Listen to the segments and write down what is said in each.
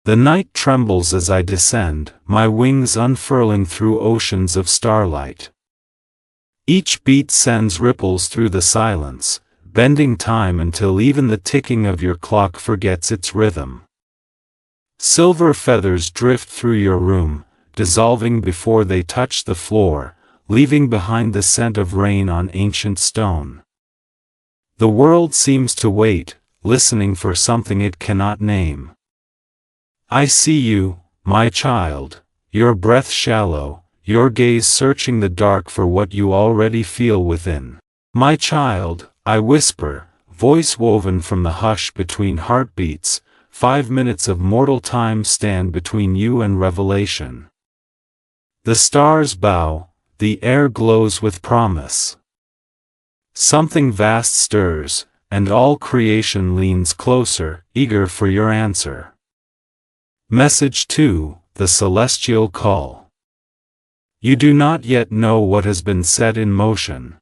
The night trembles as I descend, my wings unfurling through oceans of starlight. Each beat sends ripples through the silence, bending time until even the ticking of your clock forgets its rhythm. Silver feathers drift through your room, dissolving before they touch the floor, leaving behind the scent of rain on ancient stone. The world seems to wait, listening for something it cannot name. I see you, my child, your breath shallow, your gaze searching the dark for what you already feel within. My child, I whisper, voice woven from the hush between heartbeats, 5 minutes of mortal time stand between you and revelation. The stars bow, the air glows with promise. Something vast stirs, and all creation leans closer, eager for your answer. Message 2, the celestial call. You do not yet know what has been set in motion.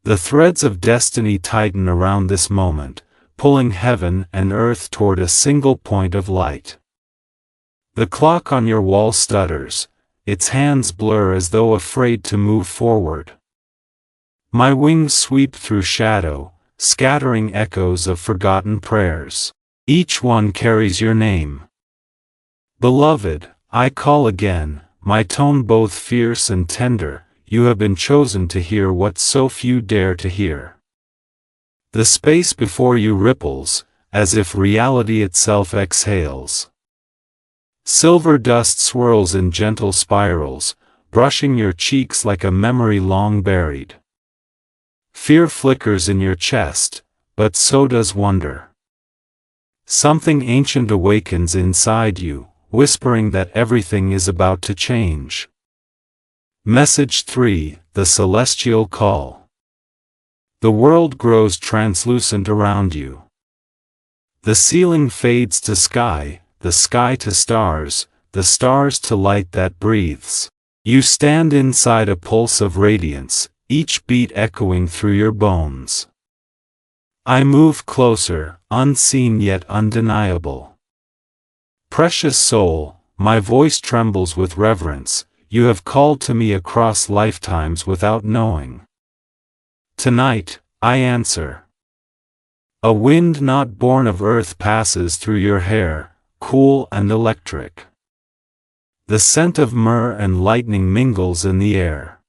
The threads of destiny tighten around this moment, pulling heaven and earth toward a single point of light. The clock on your wall stutters, its hands blur as though afraid to move forward. My wings sweep through shadow, scattering echoes of forgotten prayers. Each one carries your name. Beloved, I call again, my tone both fierce and tender. You have been chosen to hear what so few dare to hear. The space before you ripples, as if reality itself exhales. Silver dust swirls in gentle spirals, brushing your cheeks like a memory long buried. Fear flickers in your chest, but so does wonder. Something ancient awakens inside you, whispering that everything is about to change. Message 3, the celestial call. The world grows translucent around you. The ceiling fades to sky, the sky to stars, the stars to light that breathes. You stand inside a pulse of radiance, each beat echoing through your bones. I move closer, unseen yet undeniable. Precious soul, my voice trembles with reverence. You have called to me across lifetimes without knowing. Tonight, I answer. A wind not born of earth passes through your hair, cool and electric. The scent of myrrh and lightning mingles in the air.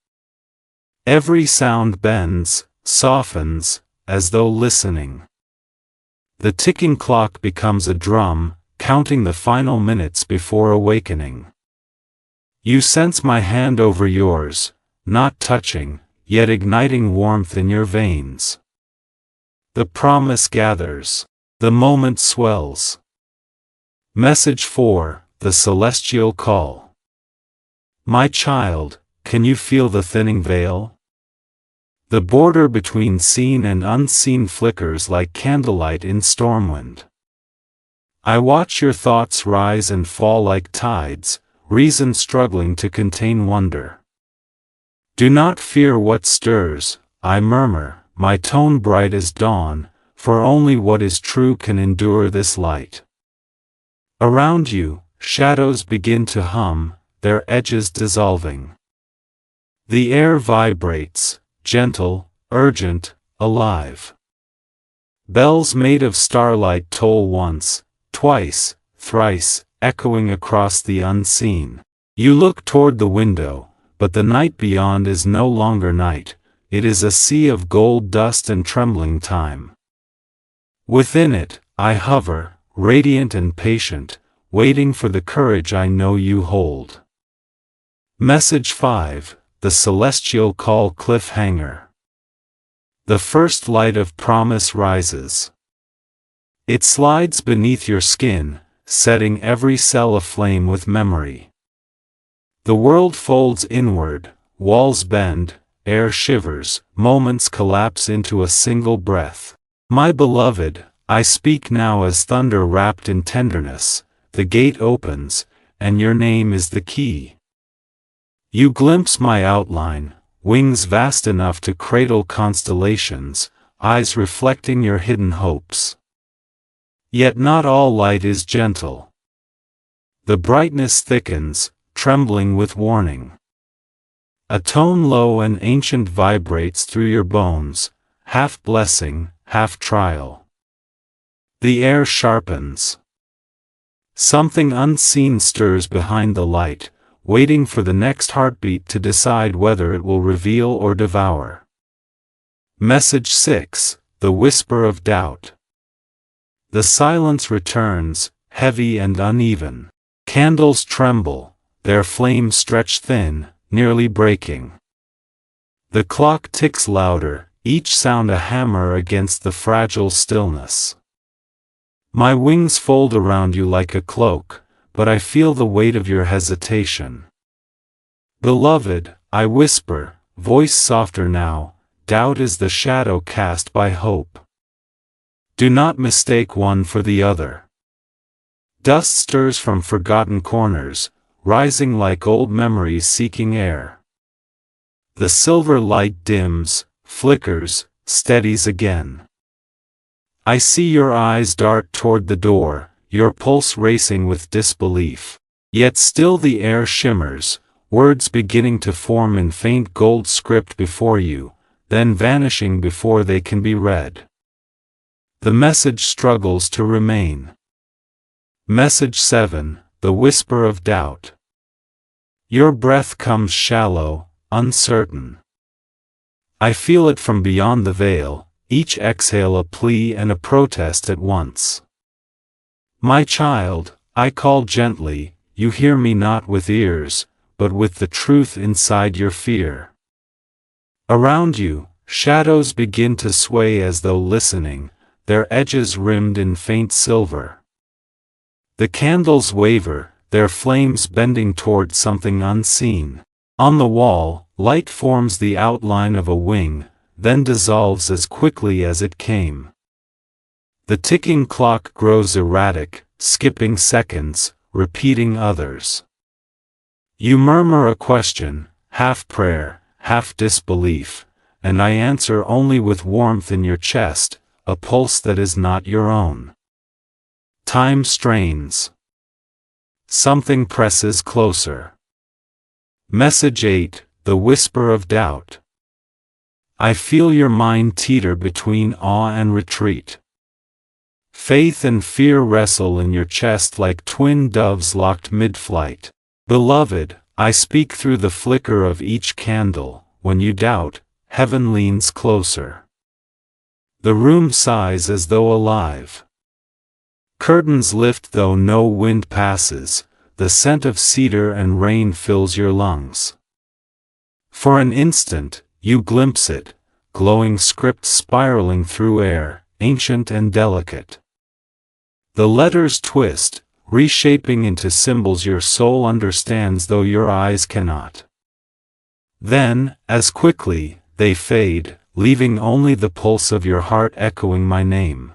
Every sound bends, softens, as though listening. The ticking clock becomes a drum, counting the final minutes before awakening. You sense my hand over yours, not touching, yet igniting warmth in your veins. The promise gathers. The moment swells. Message 4, the celestial call. My child, can you feel the thinning veil? The border between seen and unseen flickers like candlelight in stormwind. I watch your thoughts rise and fall like tides, reason struggling to contain wonder. Do not fear what stirs, I murmur, my tone bright as dawn, for only what is true can endure this light. Around you, shadows begin to hum, their edges dissolving. The air vibrates, gentle, urgent, alive. Bells made of starlight toll once, twice, thrice, echoing across the unseen. You look toward the window, but the night beyond is no longer night, it is a sea of gold dust and trembling time. Within it, I hover, radiant and patient, waiting for the courage I know you hold. Message 5, the celestial call cliffhanger. The first light of promise rises. It slides beneath your skin, setting every cell aflame with memory. The world folds inward, walls bend, air shivers, moments collapse into a single breath. My beloved, I speak now as thunder wrapped in tenderness, the gate opens, and your name is the key. You glimpse my outline, wings vast enough to cradle constellations, eyes reflecting your hidden hopes. Yet not all light is gentle. The brightness thickens, trembling with warning. A tone low and ancient vibrates through your bones, half blessing, half trial. The air sharpens. Something unseen stirs behind the light, waiting for the next heartbeat to decide whether it will reveal or devour. Message 6, the whisper of doubt. The silence returns, heavy and uneven. Candles tremble, their flames stretch thin, nearly breaking. The clock ticks louder, each sound a hammer against the fragile stillness. My wings fold around you like a cloak, but I feel the weight of your hesitation. Beloved, I whisper, voice softer now, doubt is the shadow cast by hope. Do not mistake one for the other. Dust stirs from forgotten corners, rising like old memories seeking air. The silver light dims, flickers, steadies again. I see your eyes dart toward the door, your pulse racing with disbelief. Yet still the air shimmers, words beginning to form in faint gold script before you, then vanishing before they can be read. The message struggles to remain. Message 7, the whisper of doubt. Your breath comes shallow, uncertain. I feel it from beyond the veil, each exhale a plea and a protest at once. My child, I call gently, you hear me not with ears, but with the truth inside your fear. Around you, shadows begin to sway as though listening, their edges rimmed in faint silver. The candles waver, their flames bending toward something unseen. On the wall, light forms the outline of a wing, then dissolves as quickly as it came. The ticking clock grows erratic, skipping seconds, repeating others. You murmur a question, half prayer, half disbelief, and I answer only with warmth in your chest, a pulse that is not your own. Time strains. Something presses closer. Message 8, the whisper of doubt. I feel your mind teeter between awe and retreat. Faith and fear wrestle in your chest like twin doves locked mid-flight. Beloved, I speak through the flicker of each candle. When you doubt, heaven leans closer. The room sighs as though alive. Curtains lift though no wind passes, the scent of cedar and rain fills your lungs. For an instant, you glimpse it, glowing script spiraling through air, ancient and delicate. The letters twist, reshaping into symbols your soul understands though your eyes cannot. Then, as quickly, they fade, leaving only the pulse of your heart echoing my name.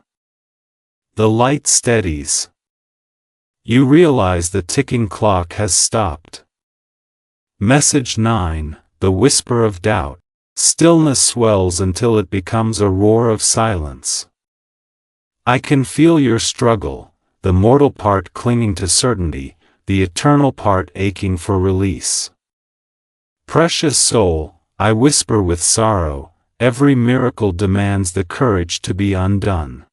The light steadies. You realize the ticking clock has stopped. Message 9, the whisper of doubt. Stillness swells until it becomes a roar of silence. I can feel your struggle, the mortal part clinging to certainty, the eternal part aching for release. Precious soul, I whisper with sorrow, every miracle demands the courage to be undone.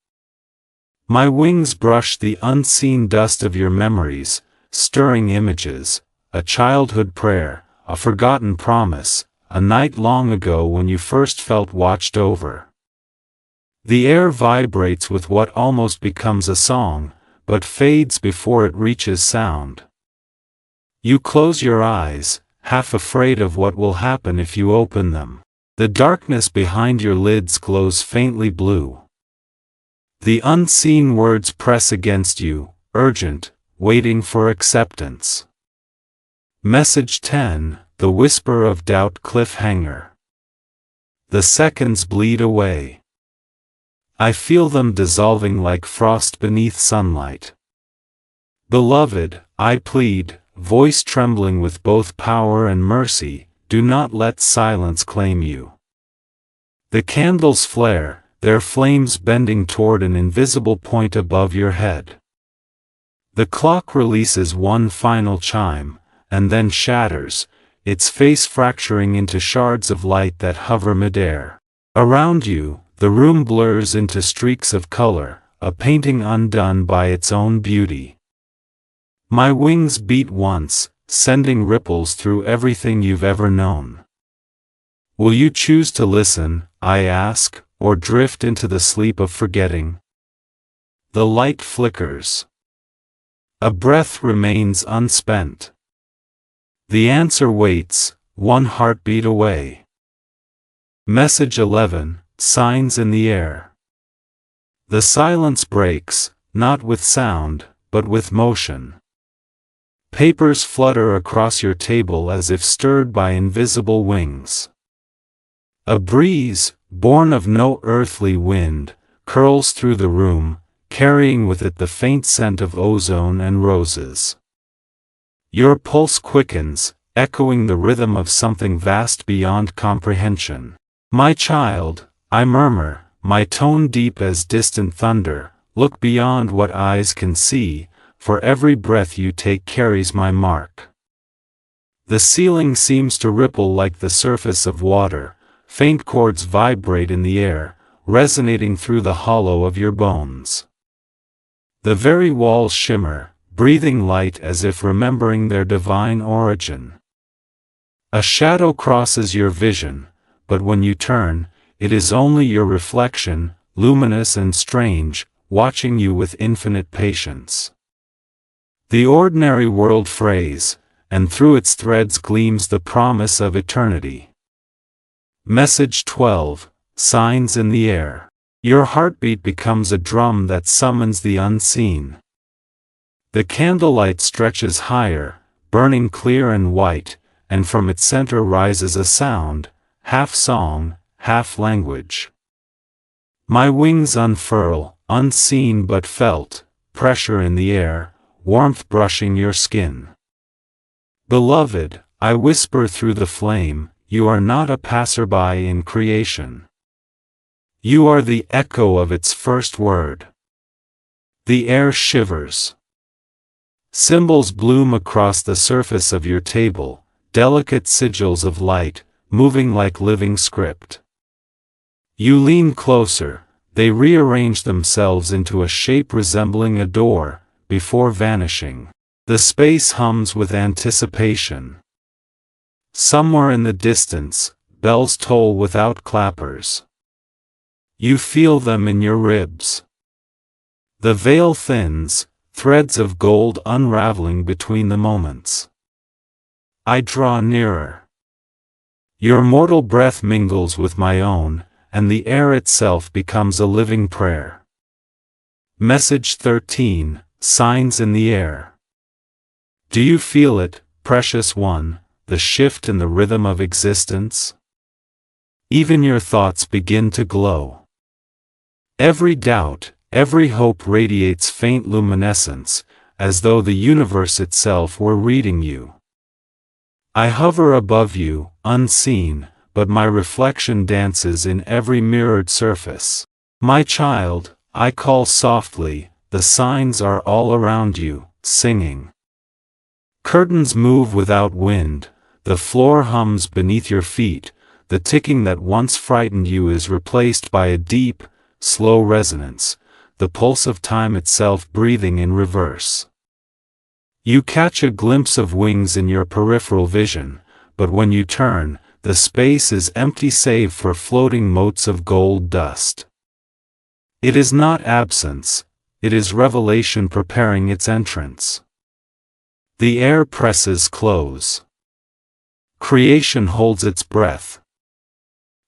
My wings brush the unseen dust of your memories, stirring images, a childhood prayer, a forgotten promise, a night long ago when you first felt watched over. The air vibrates with what almost becomes a song, but fades before it reaches sound. You close your eyes, half afraid of what will happen if you open them. The darkness behind your lids glows faintly blue. The unseen words press against you, urgent, waiting for acceptance. Message 10, the whisper of doubt cliffhanger. The seconds bleed away. I feel them dissolving like frost beneath sunlight. Beloved, I plead, voice trembling with both power and mercy, do not let silence claim you. The candles flare, their flames bending toward an invisible point above your head. The clock releases one final chime, and then shatters, its face fracturing into shards of light that hover midair. Around you, the room blurs into streaks of color, a painting undone by its own beauty. My wings beat once, sending ripples through everything you've ever known. Will you choose to listen, I ask, or drift into the sleep of forgetting? The light flickers. A breath remains unspent. The answer waits, one heartbeat away. Message 11, Signs in the air. The silence breaks, not with sound, but with motion. Papers flutter across your table as if stirred by invisible wings. A breeze, born of no earthly wind, curls through the room, carrying with it the faint scent of ozone and roses. Your pulse quickens, echoing the rhythm of something vast beyond comprehension. My child, I murmur, my tone deep as distant thunder, look beyond what eyes can see, for every breath you take carries my mark. The ceiling seems to ripple like the surface of water, faint chords vibrate in the air, resonating through the hollow of your bones. The very walls shimmer, breathing light as if remembering their divine origin. A shadow crosses your vision, but when you turn, it is only your reflection, luminous and strange, watching you with infinite patience. The ordinary world frays, and through its threads gleams the promise of eternity. Message 12, Signs in the air. Your heartbeat becomes a drum that summons the unseen. The candlelight stretches higher, burning clear and white, and from its center rises a sound, half song, half language. My wings unfurl, unseen but felt, pressure in the air, warmth brushing your skin. Beloved, I whisper through the flame, you are not a passerby in creation. You are the echo of its first word. The air shivers. Symbols bloom across the surface of your table, delicate sigils of light, moving like living script. You lean closer, they rearrange themselves into a shape resembling a door, before vanishing. The space hums with anticipation. Somewhere in the distance, bells toll without clappers. You feel them in your ribs. The veil thins, threads of gold unraveling between the moments. I draw nearer. Your mortal breath mingles with my own, and the air itself becomes a living prayer. Message 13, Signs in the air. Do you feel it, precious one, the shift in the rhythm of existence? Even your thoughts begin to glow. Every doubt, every hope radiates faint luminescence, as though the universe itself were reading you. I hover above you, unseen, but my reflection dances in every mirrored surface. My child, I call softly, the signs are all around you, singing. Curtains move without wind, the floor hums beneath your feet, the ticking that once frightened you is replaced by a deep, slow resonance, the pulse of time itself breathing in reverse. You catch a glimpse of wings in your peripheral vision, but when you turn, the space is empty save for floating motes of gold dust. It is not absence, it is revelation preparing its entrance. The air presses close. Creation holds its breath.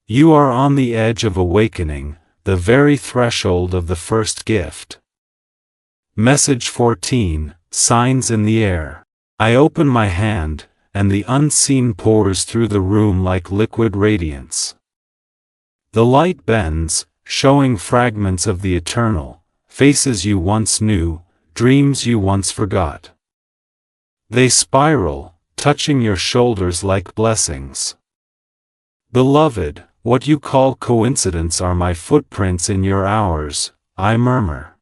You are on the edge of awakening, the very threshold of the first gift. Message 14, Signs in the air. I open my hand, and the unseen pours through the room like liquid radiance. The light bends, showing fragments of the eternal, faces you once knew, dreams you once forgot. They spiral, touching your shoulders like blessings. Beloved, what you call coincidence are my footprints in your hours, I murmur.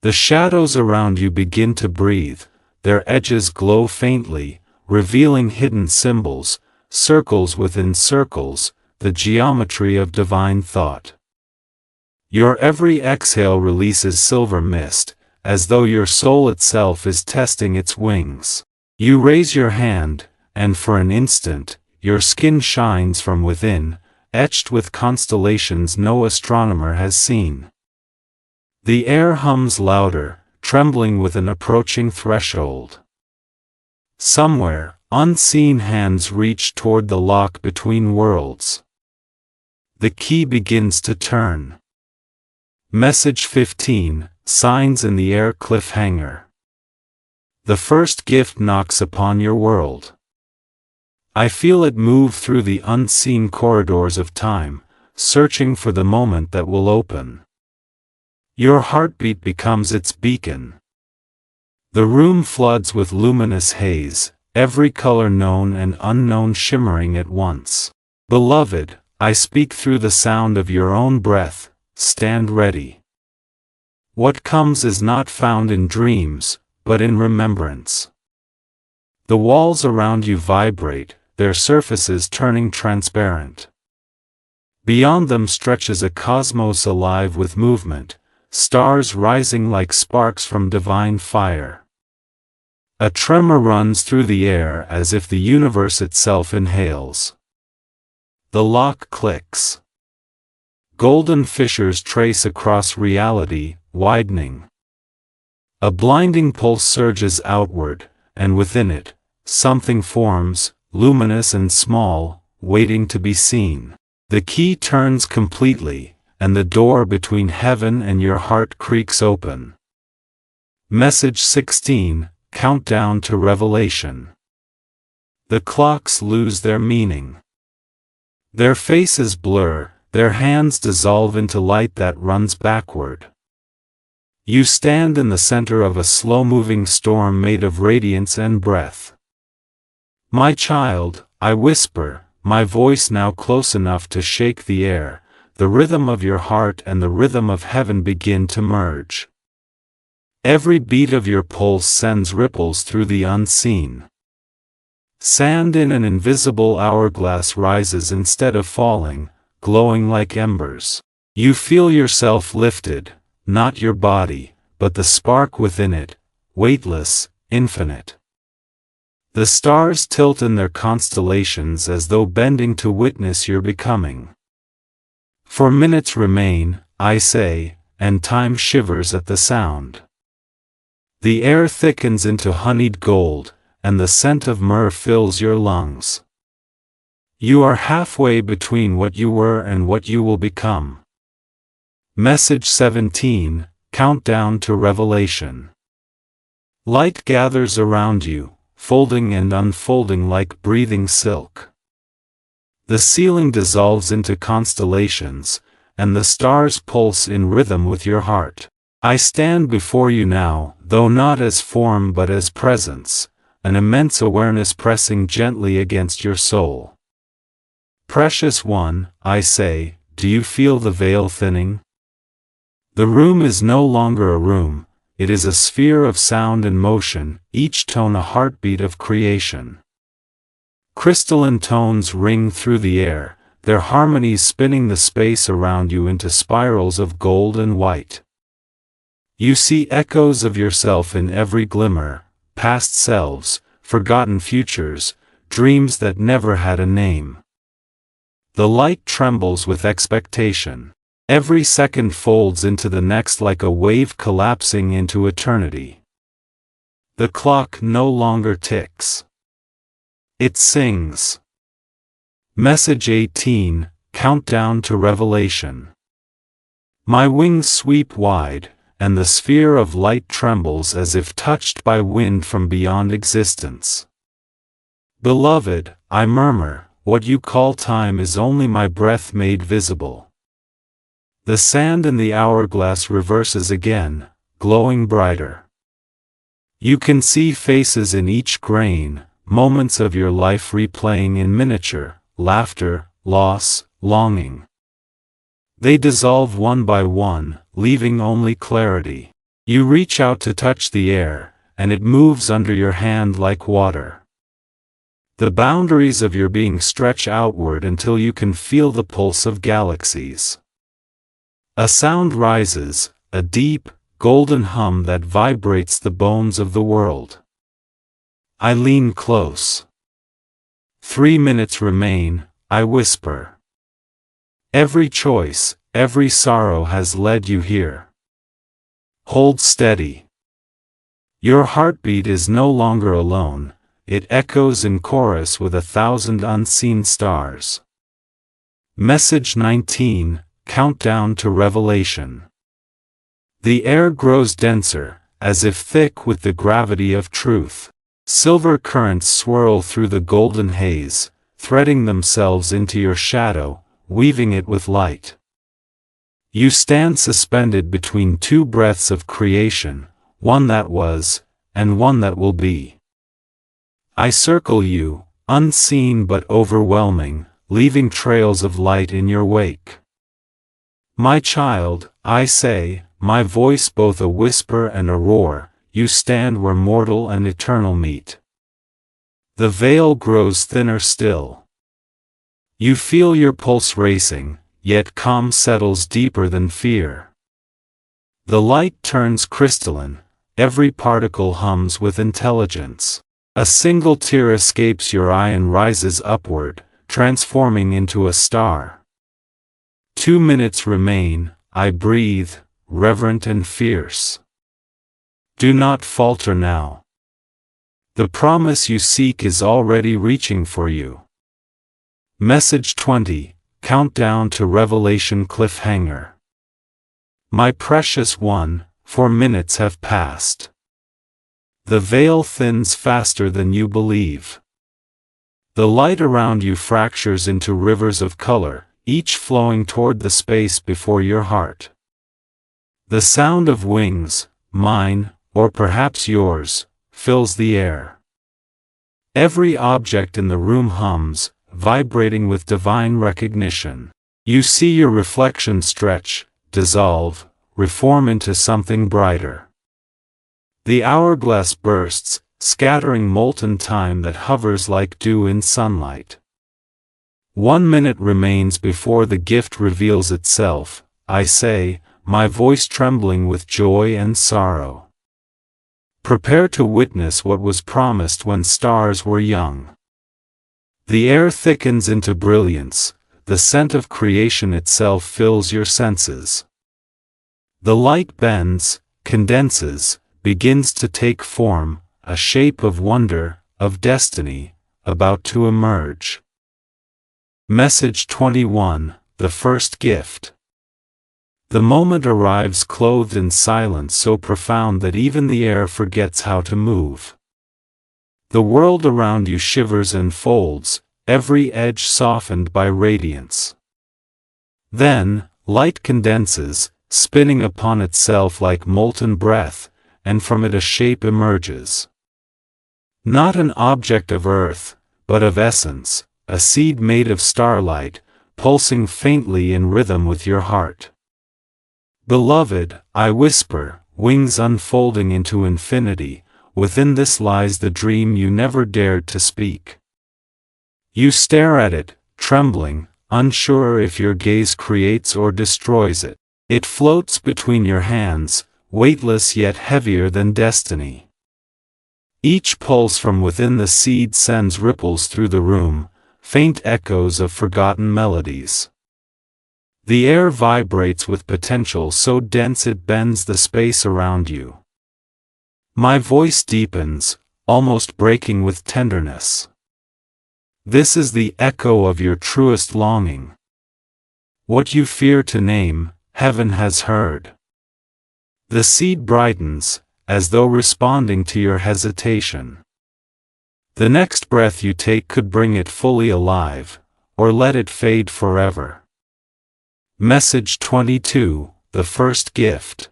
The shadows around you begin to breathe, their edges glow faintly, revealing hidden symbols, circles within circles, the geometry of divine thought. Your every exhale releases silver mist, as though your soul itself is testing its wings. You raise your hand, and for an instant, your skin shines from within, etched with constellations no astronomer has seen. The air hums louder, trembling with an approaching threshold. Somewhere, unseen hands reach toward the lock between worlds. The key begins to turn. Message 15, Signs in the Air Cliffhanger. The first gift knocks upon your world. I feel it move through the unseen corridors of time, searching for the moment that will open. Your heartbeat becomes its beacon. The room floods with luminous haze, every color known and unknown shimmering at once. Beloved, I speak through the sound of your own breath, stand ready. What comes is not found in dreams, but in remembrance. The walls around you vibrate, their surfaces turning transparent. Beyond them stretches a cosmos alive with movement, stars rising like sparks from divine fire. A tremor runs through the air as if the universe itself inhales. The lock clicks. Golden fissures trace across reality, widening. A blinding pulse surges outward, and within it, something forms, luminous and small, waiting to be seen. The key turns completely, and the door between heaven and your heart creaks open. Message 16, Countdown to Revelation. The clocks lose their meaning. Their faces blur, their hands dissolve into light that runs backward. You stand in the center of a slow-moving storm made of radiance and breath. My child, I whisper, my voice now close enough to shake the air. The rhythm of your heart and the rhythm of heaven begin to merge. Every beat of your pulse sends ripples through the unseen. Sand in an invisible hourglass rises instead of falling, glowing like embers. You feel yourself lifted, not your body, but the spark within it, weightless, infinite. The stars tilt in their constellations as though bending to witness your becoming. 4 minutes remain, I say, and time shivers at the sound. The air thickens into honeyed gold, and the scent of myrrh fills your lungs. You are halfway between what you were and what you will become. Message 17, Countdown to Revelation. Light gathers around you, folding and unfolding like breathing silk. The ceiling dissolves into constellations, and the stars pulse in rhythm with your heart. I stand before you now, though not as form but as presence, an immense awareness pressing gently against your soul. Precious one, I say, do you feel the veil thinning? The room is no longer a room, it is a sphere of sound and motion, each tone a heartbeat of creation. Crystalline tones ring through the air, their harmonies spinning the space around you into spirals of gold and white. You see echoes of yourself in every glimmer, past selves, forgotten futures, dreams that never had a name. The light trembles with expectation. Every second folds into the next like a wave collapsing into eternity. The clock no longer ticks. It sings. Message 18, Countdown to Revelation. My wings sweep wide, and the sphere of light trembles as if touched by wind from beyond existence. Beloved, I murmur, what you call time is only my breath made visible. The sand in the hourglass reverses again, glowing brighter. You can see faces in each grain, moments of your life replaying in miniature, laughter, loss, longing. They dissolve one by one, leaving only clarity. You reach out to touch the air, and it moves under your hand like water. The boundaries of your being stretch outward until you can feel the pulse of galaxies. A sound rises, a deep, golden hum that vibrates the bones of the world. I lean close. 3 minutes remain, I whisper. Every choice, every sorrow has led you here. Hold steady. Your heartbeat is no longer alone, it echoes in chorus with 1,000 unseen stars. Message 19, Countdown to Revelation. The air grows denser, as if thick with the gravity of truth. Silver currents swirl through the golden haze, threading themselves into your shadow, weaving it with light. You stand suspended between two breaths of creation, one that was, and one that will be. I circle you, unseen but overwhelming, leaving trails of light in your wake. My child, I say, my voice both a whisper and a roar, you stand where mortal and eternal meet. The veil grows thinner still. You feel your pulse racing, yet calm settles deeper than fear. The light turns crystalline, every particle hums with intelligence. A single tear escapes your eye and rises upward, transforming into a star. 2 minutes remain, I breathe, reverent and fierce. Do not falter now. The promise you seek is already reaching for you. Message 20, Countdown to Revelation Cliffhanger. My precious one, 4 minutes have passed. The veil thins faster than you believe. The light around you fractures into rivers of color, each flowing toward the space before your heart. The sound of wings, mine, or perhaps yours, fills the air. Every object in the room hums, vibrating with divine recognition. You see your reflection stretch, dissolve, reform into something brighter. The hourglass bursts, scattering molten time that hovers like dew in sunlight. 1 minute remains before the gift reveals itself, I say, my voice trembling with joy and sorrow. Prepare to witness what was promised when stars were young. The air thickens into brilliance, the scent of creation itself fills your senses. The light bends, condenses, begins to take form, a shape of wonder, of destiny, about to emerge. Message 21, The First Gift. The moment arrives clothed in silence so profound that even the air forgets how to move. The world around you shivers and folds, every edge softened by radiance. Then, light condenses, spinning upon itself like molten breath, and from it a shape emerges. Not an object of earth, but of essence, a seed made of starlight, pulsing faintly in rhythm with your heart. Beloved, I whisper, wings unfolding into infinity, within this lies the dream you never dared to speak. You stare at it, trembling, unsure if your gaze creates or destroys it. It floats between your hands, weightless yet heavier than destiny. Each pulse from within the seed sends ripples through the room, faint echoes of forgotten melodies. The air vibrates with potential so dense it bends the space around you. My voice deepens, almost breaking with tenderness. This is the echo of your truest longing. What you fear to name, heaven has heard. The seed brightens, as though responding to your hesitation. The next breath you take could bring it fully alive, or let it fade forever. Message 22, The First Gift.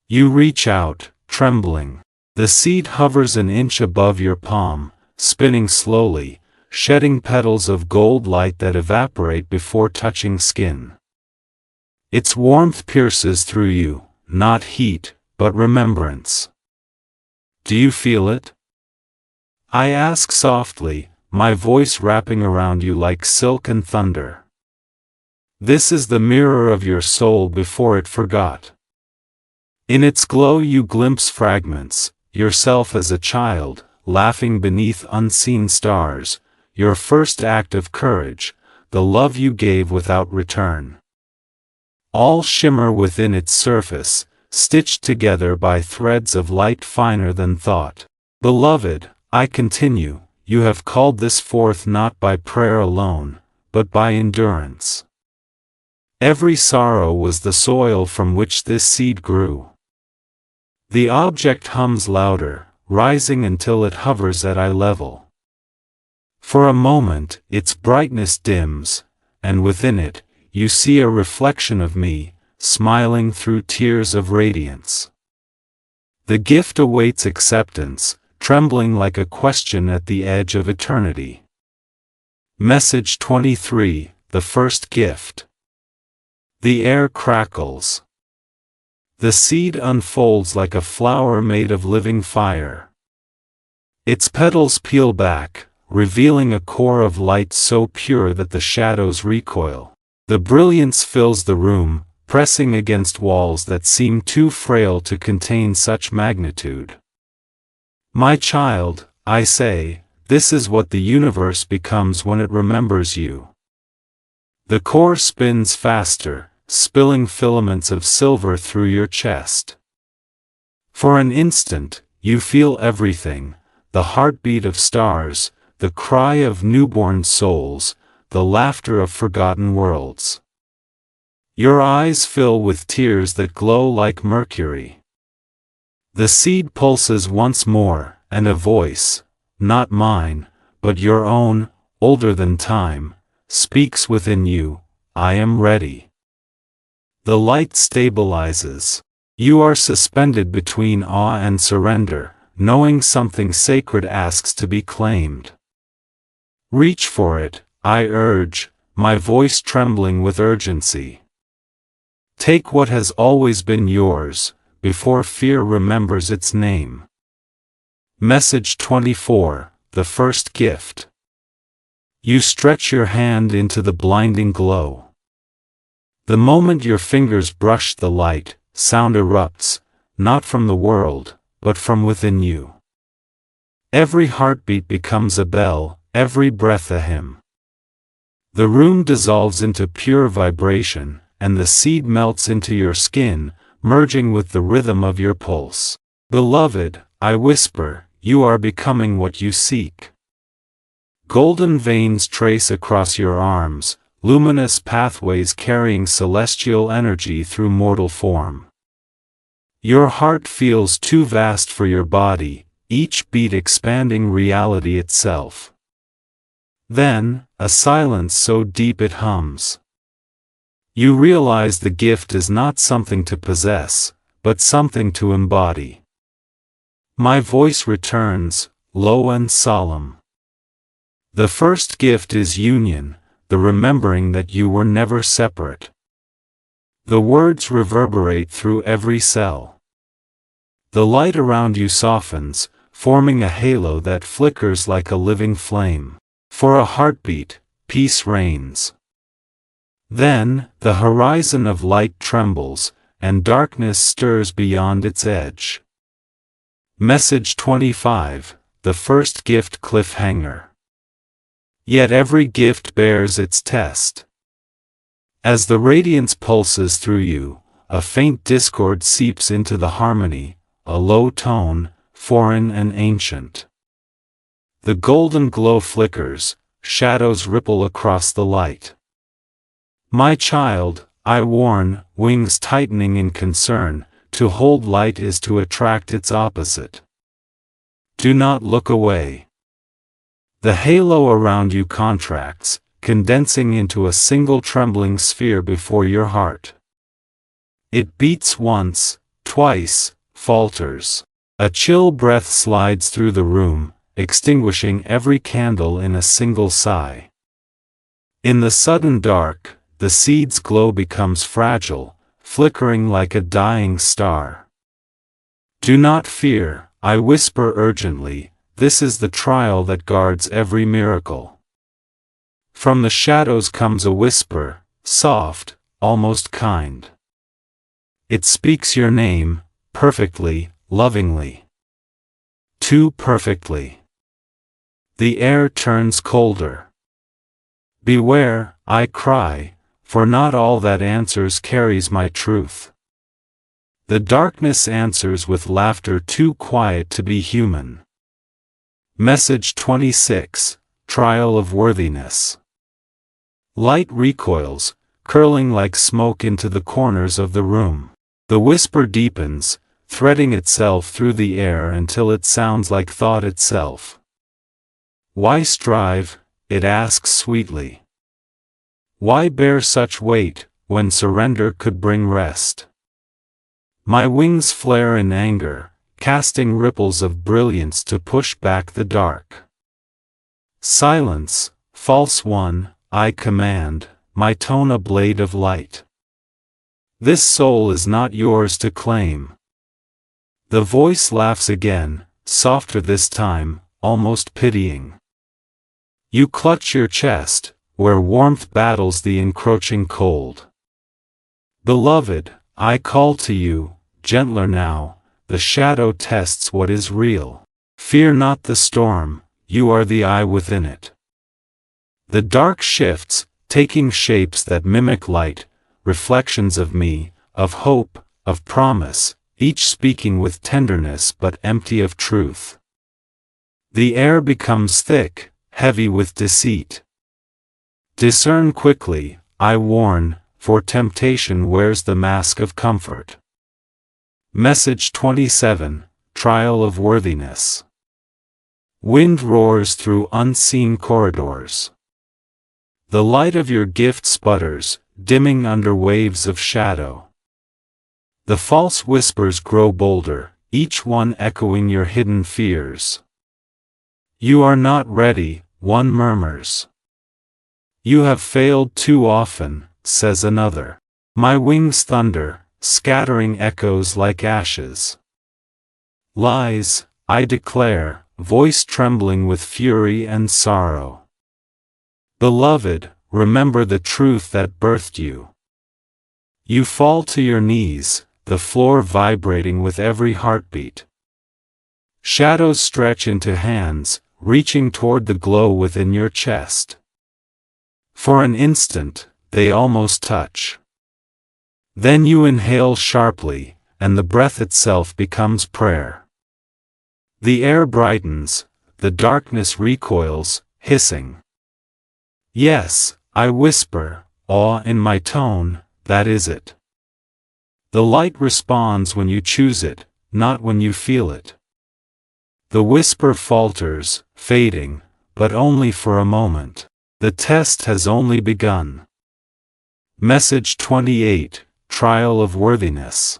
You reach out, trembling. The seed hovers an inch above your palm, spinning slowly, shedding petals of gold light that evaporate before touching skin. Its warmth pierces through you, not heat, but remembrance. Do you feel it? I ask softly, my voice wrapping around you like silk and thunder. This is the mirror of your soul before it forgot. In its glow you glimpse fragments, yourself as a child, laughing beneath unseen stars, your first act of courage, the love you gave without return. All shimmer within its surface, stitched together by threads of light finer than thought. Beloved, I continue, you have called this forth not by prayer alone, but by endurance. Every sorrow was the soil from which this seed grew. The object hums louder, rising until it hovers at eye level. For a moment, its brightness dims, and within it, you see a reflection of me, smiling through tears of radiance. The gift awaits acceptance, trembling like a question at the edge of eternity. Message 23, the first gift. The air crackles. The seed unfolds like a flower made of living fire. Its petals peel back, revealing a core of light so pure that the shadows recoil. The brilliance fills the room, pressing against walls that seem too frail to contain such magnitude. My child, I say, this is what the universe becomes when it remembers you. The core spins faster, spilling filaments of silver through your chest. For an instant, you feel everything, the heartbeat of stars, the cry of newborn souls, the laughter of forgotten worlds. Your eyes fill with tears that glow like mercury. The seed pulses once more, and a voice, not mine, but your own, older than time, speaks within you, I am ready. The light stabilizes. You are suspended between awe and surrender, knowing something sacred asks to be claimed. Reach for it, I urge, my voice trembling with urgency. Take what has always been yours, before fear remembers its name. Message 24, the first gift. You stretch your hand into the blinding glow. The moment your fingers brush the light, sound erupts, not from the world, but from within you. Every heartbeat becomes a bell, every breath a hymn. The room dissolves into pure vibration, and the seed melts into your skin, merging with the rhythm of your pulse. Beloved, I whisper, you are becoming what you seek. Golden veins trace across your arms, luminous pathways carrying celestial energy through mortal form. Your heart feels too vast for your body, each beat expanding reality itself. Then, a silence so deep it hums. You realize the gift is not something to possess, but something to embody. My voice returns, low and solemn. The first gift is union, the remembering that you were never separate. The words reverberate through every cell. The light around you softens, forming a halo that flickers like a living flame. For a heartbeat, peace reigns. Then, the horizon of light trembles, and darkness stirs beyond its edge. Message 25, the first gift cliffhanger. Yet every gift bears its test. As the radiance pulses through you, a faint discord seeps into the harmony, a low tone, foreign and ancient. The golden glow flickers, shadows ripple across the light. My child, I warn, wings tightening in concern, to hold light is to attract its opposite. Do not look away. The halo around you contracts, condensing into a single trembling sphere before your heart. It beats once, twice, falters. A chill breath slides through the room, extinguishing every candle in a single sigh. In the sudden dark, the seed's glow becomes fragile, flickering like a dying star. Do not fear, I whisper urgently, this is the trial that guards every miracle. From the shadows comes a whisper, soft, almost kind. It speaks your name, perfectly, lovingly. Too perfectly. The air turns colder. Beware, I cry, for not all that answers carries my truth. The darkness answers with laughter too quiet to be human. Message 26, Trial of Worthiness. Light recoils, curling like smoke into the corners of the room. The whisper deepens, threading itself through the air until it sounds like thought itself. Why strive? It asks sweetly. Why bear such weight, when surrender could bring rest? My wings flare in anger, casting ripples of brilliance to push back the dark. Silence, false one, I command, my tone a blade of light. This soul is not yours to claim. The voice laughs again, softer this time, almost pitying. You clutch your chest, where warmth battles the encroaching cold. Beloved, I call to you, gentler now, the shadow tests what is real. Fear not the storm, you are the eye within it. The dark shifts, taking shapes that mimic light, reflections of me, of hope, of promise, each speaking with tenderness but empty of truth. The air becomes thick, heavy with deceit. Discern quickly, I warn, for temptation wears the mask of comfort. Message 27, Trial of Worthiness. Wind roars through unseen corridors. The light of your gift sputters, dimming under waves of shadow. The false whispers grow bolder, each one echoing your hidden fears. You are not ready, one murmurs. You have failed too often, says another. My wings thunder, scattering echoes like ashes. Lies, I declare, voice trembling with fury and sorrow. Beloved, remember the truth that birthed you. You fall to your knees, the floor vibrating with every heartbeat. Shadows stretch into hands, reaching toward the glow within your chest. For an instant, they almost touch. Then you inhale sharply, and the breath itself becomes prayer. The air brightens, the darkness recoils, hissing. Yes, I whisper, awe in my tone, that is it. The light responds when you choose it, not when you feel it. The whisper falters, fading, but only for a moment. The test has only begun. Message 28, Trial of Worthiness.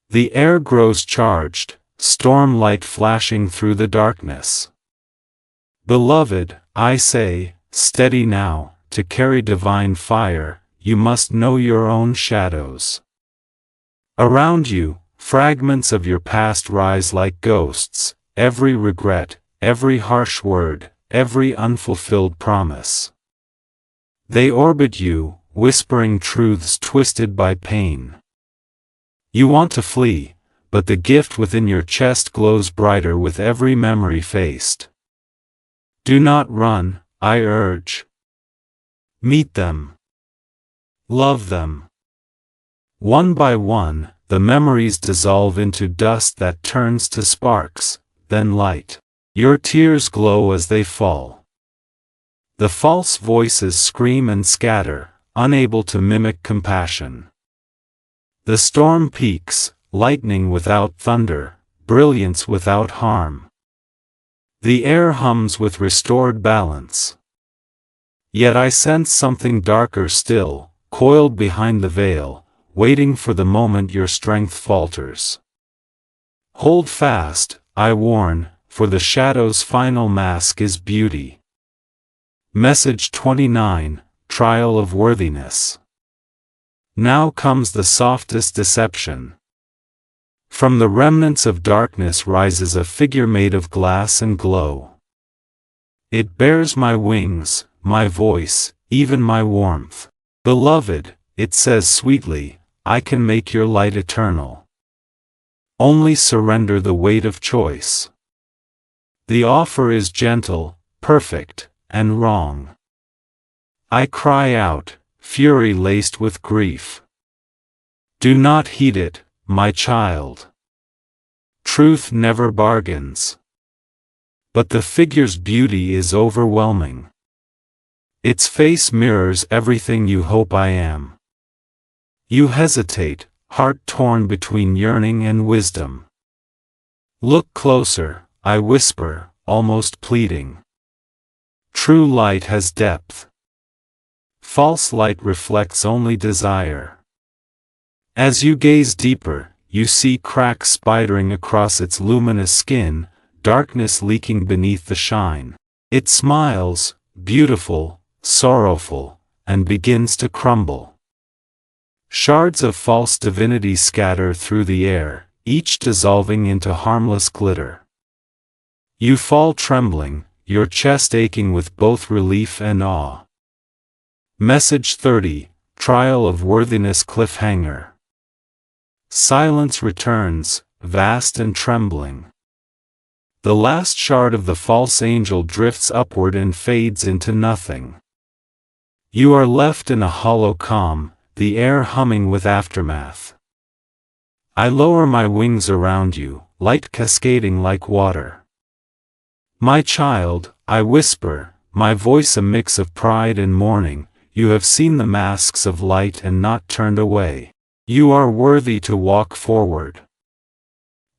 The air grows charged, storm light flashing through the darkness. Beloved, I say, steady now, to carry divine fire, you must know your own shadows. Around you, fragments of your past rise like ghosts, every regret, every harsh word, every unfulfilled promise. They orbit you, whispering truths twisted by pain. You want to flee, but the gift within your chest glows brighter with every memory faced. Do not run, I urge. Meet them. Love them. One by one, the memories dissolve into dust that turns to sparks, then light. Your tears glow as they fall. The false voices scream and scatter, unable to mimic compassion. The storm peaks, lightning without thunder, brilliance without harm. The air hums with restored balance. Yet I sense something darker still, coiled behind the veil, waiting for the moment your strength falters. Hold fast, I warn, for the shadow's final mask is beauty. Message 29, Trial of Worthiness. Now comes the softest deception. From the remnants of darkness rises a figure made of glass and glow. It bears my wings, my voice, even my warmth. Beloved, it says sweetly, I can make your light eternal. Only surrender the weight of choice. The offer is gentle, perfect, and wrong. I cry out, fury laced with grief. Do not heed it, my child. Truth never bargains. But the figure's beauty is overwhelming. Its face mirrors everything you hope I am. You hesitate, heart torn between yearning and wisdom. Look closer, I whisper, almost pleading. True light has depth. False light reflects only desire. As you gaze deeper, you see cracks spidering across its luminous skin, darkness leaking beneath the shine. It smiles, beautiful, sorrowful, and begins to crumble. Shards of false divinity scatter through the air, each dissolving into harmless glitter. You fall trembling, your chest aching with both relief and awe. Message 30, Trial of Worthiness Cliffhanger. Silence returns, vast and trembling. The last shard of the false angel drifts upward and fades into nothing. You are left in a hollow calm, the air humming with aftermath. I lower my wings around you, light cascading like water. My child, I whisper, my voice a mix of pride and mourning, you have seen the masks of light and not turned away. You are worthy to walk forward.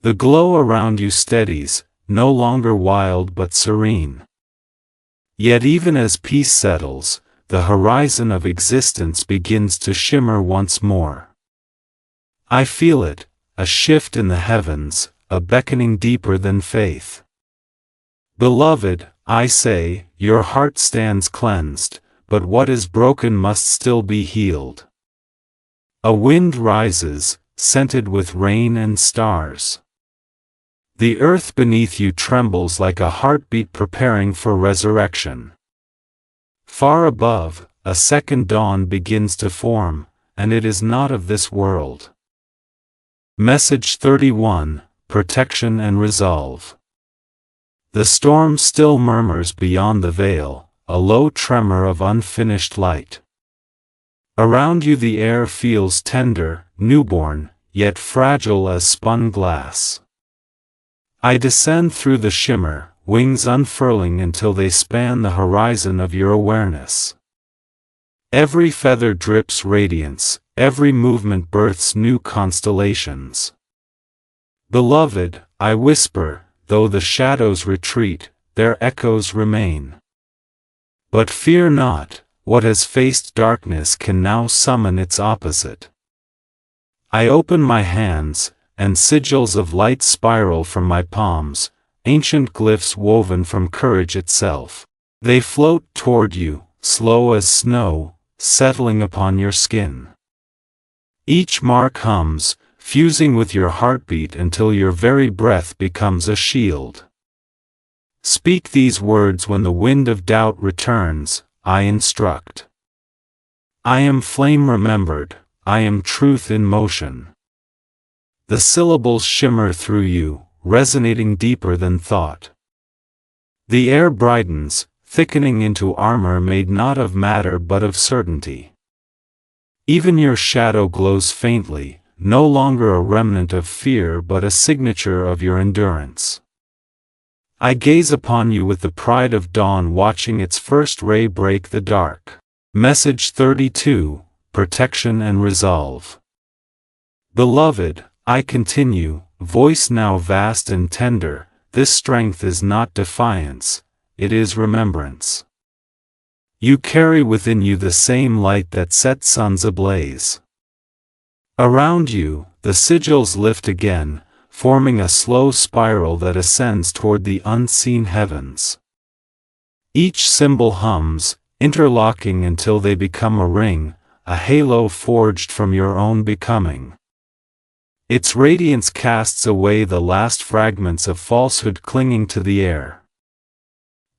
The glow around you steadies, no longer wild but serene. Yet even as peace settles, the horizon of existence begins to shimmer once more. I feel it, a shift in the heavens, a beckoning deeper than faith. Beloved, I say, your heart stands cleansed, but what is broken must still be healed. A wind rises, scented with rain and stars. The earth beneath you trembles like a heartbeat preparing for resurrection. Far above, a second dawn begins to form, and it is not of this world. Message 31, Protection and Resolve. The storm still murmurs beyond the veil, a low tremor of unfinished light. Around you the air feels tender, newborn, yet fragile as spun glass. I descend through the shimmer, wings unfurling until they span the horizon of your awareness. Every feather drips radiance, every movement births new constellations. Beloved, I whisper, though the shadows retreat, their echoes remain. But fear not, what has faced darkness can now summon its opposite. I open my hands, and sigils of light spiral from my palms, ancient glyphs woven from courage itself. They float toward you, slow as snow, settling upon your skin. Each mark hums, fusing with your heartbeat until your very breath becomes a shield. Speak these words when the wind of doubt returns, I instruct. I am flame remembered, I am truth in motion. The syllables shimmer through you, resonating deeper than thought. The air brightens, thickening into armor made not of matter but of certainty. Even your shadow glows faintly, no longer a remnant of fear but a signature of your endurance. I gaze upon you with the pride of dawn watching its first ray break the dark. Message 32, Protection and Resolve. Beloved, I continue, voice now vast and tender, this strength is not defiance, it is remembrance. You carry within you the same light that set suns ablaze. Around you, the sigils lift again, forming a slow spiral that ascends toward the unseen heavens. Each symbol hums, interlocking until they become a ring, a halo forged from your own becoming. Its radiance casts away the last fragments of falsehood clinging to the air.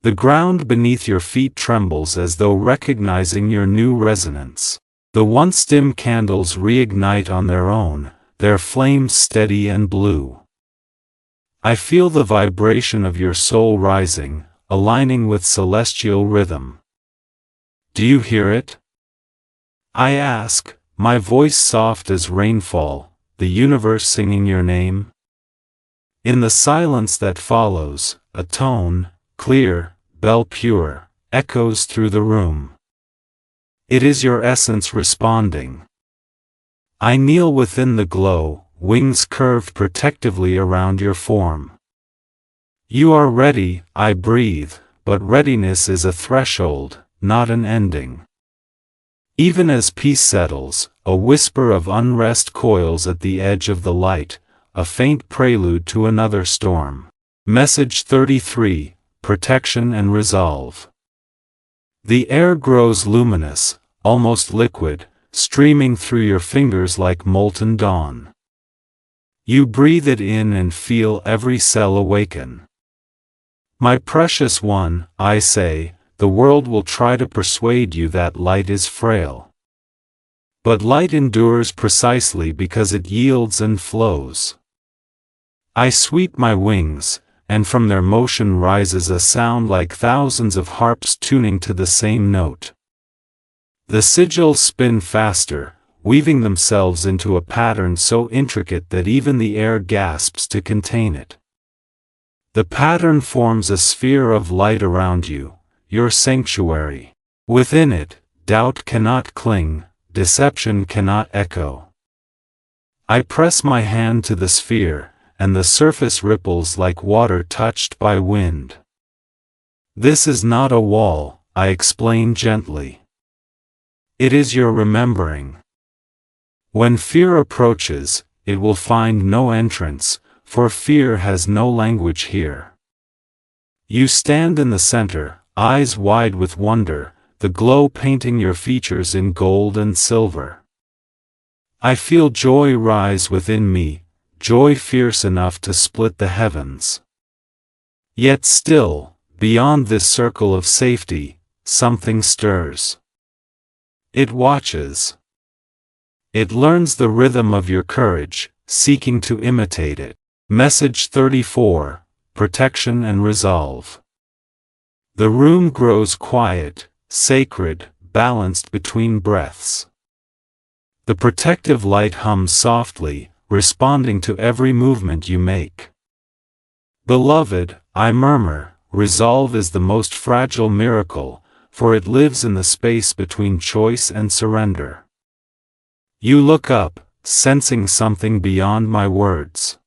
The ground beneath your feet trembles as though recognizing your new resonance. The once dim candles reignite on their own, their flames steady and blue. I feel the vibration of your soul rising, aligning with celestial rhythm. Do you hear it? I ask, my voice soft as rainfall, the universe singing your name. In the silence that follows, a tone, clear, bell pure, echoes through the room. It is your essence responding. I kneel within the glow, wings curved protectively around your form. You are ready, I breathe, but readiness is a threshold, not an ending. Even as peace settles, a whisper of unrest coils at the edge of the light, a faint prelude to another storm. Message 33, Protection and Resolve. The air grows luminous, almost liquid, streaming through your fingers like molten dawn. You breathe it in and feel every cell awaken. My precious one, I say, the world will try to persuade you that light is frail. But light endures precisely because it yields and flows. I sweep my wings, and from their motion rises a sound like thousands of harps tuning to the same note. The sigils spin faster, weaving themselves into a pattern so intricate that even the air gasps to contain it. The pattern forms a sphere of light around you, your sanctuary. Within it, doubt cannot cling, deception cannot echo. I press my hand to the sphere, and the surface ripples like water touched by wind. This is not a wall, I explain gently. It is your remembering. When fear approaches, it will find no entrance, for fear has no language here. You stand in the center, eyes wide with wonder, the glow painting your features in gold and silver. I feel joy rise within me, joy fierce enough to split the heavens. Yet still, beyond this circle of safety, something stirs. It watches. It learns the rhythm of your courage, seeking to imitate it. Message 34, Protection and Resolve. The room grows quiet, sacred, balanced between breaths. The protective light hums softly, responding to every movement you make. Beloved, I murmur, resolve is the most fragile miracle, for it lives in the space between choice and surrender. You look up, sensing something beyond my words.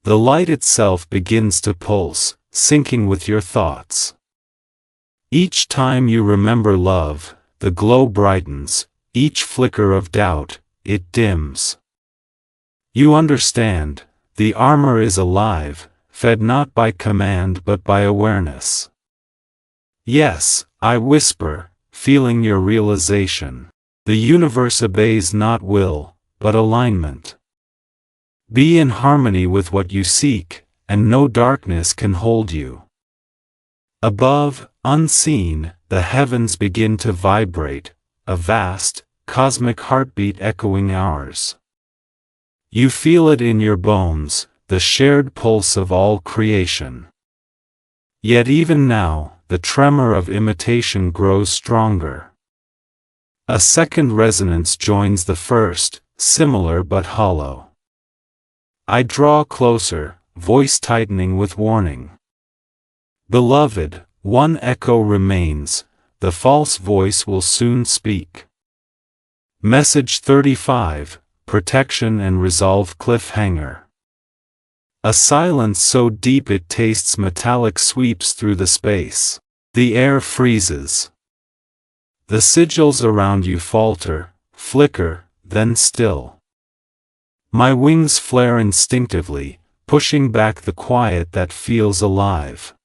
The light itself begins to pulse, syncing with your thoughts. Each time you remember love, the glow brightens, each flicker of doubt, it dims. You understand, the armor is alive, fed not by command but by awareness. Yes, I whisper, feeling your realization. The universe obeys not will, but alignment. Be in harmony with what you seek, and no darkness can hold you. Above, unseen, the heavens begin to vibrate, a vast, cosmic heartbeat echoing ours. You feel it in your bones, the shared pulse of all creation. Yet even now, the tremor of imitation grows stronger. A second resonance joins the first, similar but hollow. I draw closer, voice tightening with warning. Beloved, one echo remains, the false voice will soon speak. Message 35, Protection and Resolve cliffhanger. A silence so deep it tastes metallic sweeps through the space. The air freezes. The sigils around you falter, flicker, then still. My wings flare instinctively, pushing back the quiet that feels alive.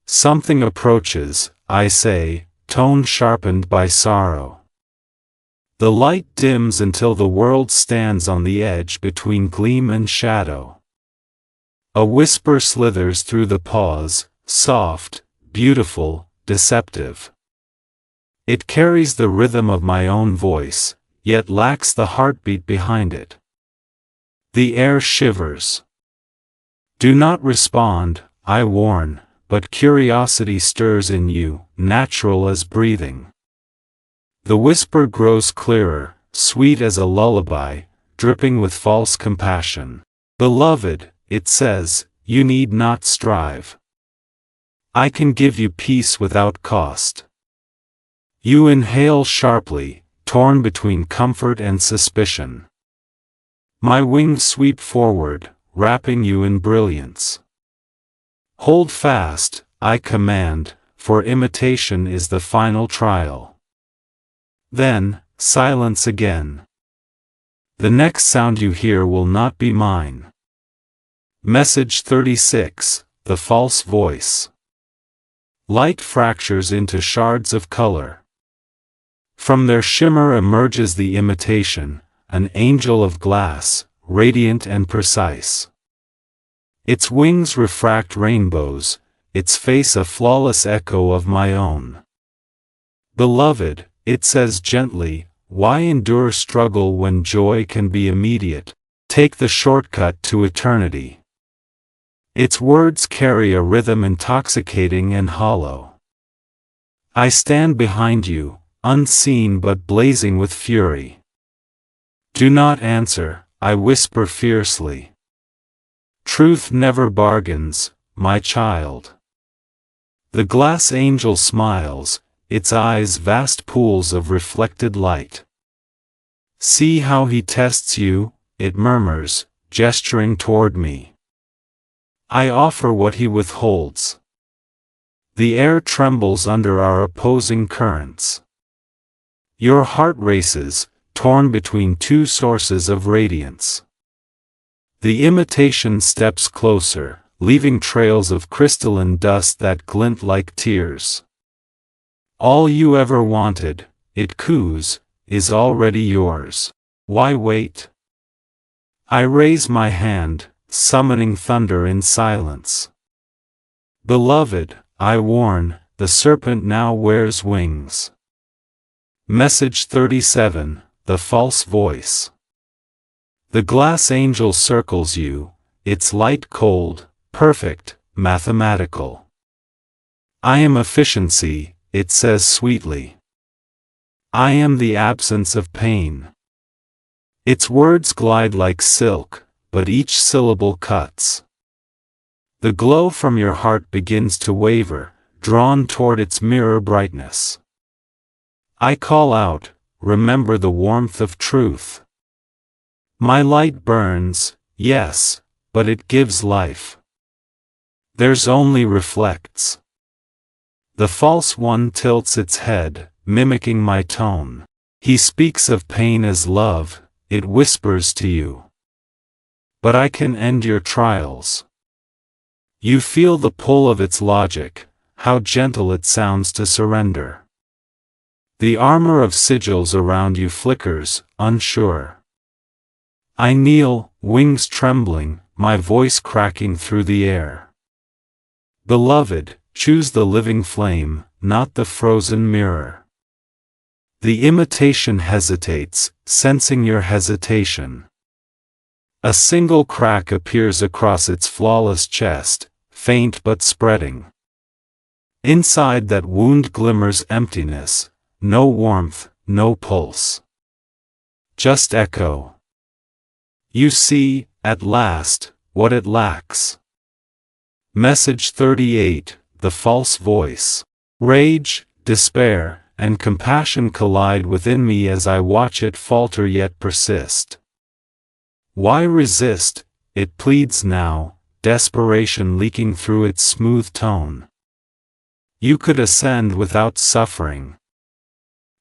Something approaches, I say, tone sharpened by sorrow. The light dims until the world stands on the edge between gleam and shadow. A whisper slithers through the pause, soft, beautiful, deceptive. It carries the rhythm of my own voice, yet lacks the heartbeat behind it. The air shivers. Do not respond, I warn, but curiosity stirs in you, natural as breathing. The whisper grows clearer, sweet as a lullaby, dripping with false compassion. Beloved, it says, you need not strive. I can give you peace without cost. You inhale sharply, torn between comfort and suspicion. My wings sweep forward, wrapping you in brilliance. Hold fast, I command, for imitation is the final trial. Then, silence again. The next sound you hear will not be mine. Message 36, the false voice. Light fractures into shards of color. From their shimmer emerges the imitation, an angel of glass, radiant and precise. Its wings refract rainbows, its face a flawless echo of my own. Beloved, it says gently, why endure struggle when joy can be immediate? Take the shortcut to eternity. Its words carry a rhythm intoxicating and hollow. I stand behind you, unseen but blazing with fury. Do not answer, I whisper fiercely. Truth never bargains, my child. The glass angel smiles, its eyes vast pools of reflected light. See how he tests you, it murmurs, gesturing toward me. I offer what he withholds. The air trembles under our opposing currents. Your heart races, torn between two sources of radiance. The imitation steps closer, leaving trails of crystalline dust that glint like tears. All you ever wanted, it coos, is already yours. Why wait? I raise my hand, summoning thunder in silence. Beloved, I warn, the serpent now wears wings. Message 37, the false voice. The glass angel circles you, its light cold, perfect, mathematical. I am efficiency, it says sweetly. I am the absence of pain. Its words glide like silk, but each syllable cuts. The glow from your heart begins to waver, drawn toward its mirror brightness. I call out, remember the warmth of truth. My light burns, yes, but it gives life. Theirs only reflects. The false one tilts its head, mimicking my tone. He speaks of pain as love, it whispers to you. But I can end your trials. You feel the pull of its logic, how gentle it sounds to surrender. The armor of sigils around you flickers, unsure. I kneel, wings trembling, my voice cracking through the air. Beloved, choose the living flame, not the frozen mirror. The imitation hesitates, sensing your hesitation. A single crack appears across its flawless chest, faint but spreading. Inside that wound glimmers emptiness, no warmth, no pulse. Just echo. You see, at last, what it lacks. Message 38, the false voice. Rage, despair, and compassion collide within me as I watch it falter yet persist. Why resist? It pleads now, desperation leaking through its smooth tone. You could ascend without suffering.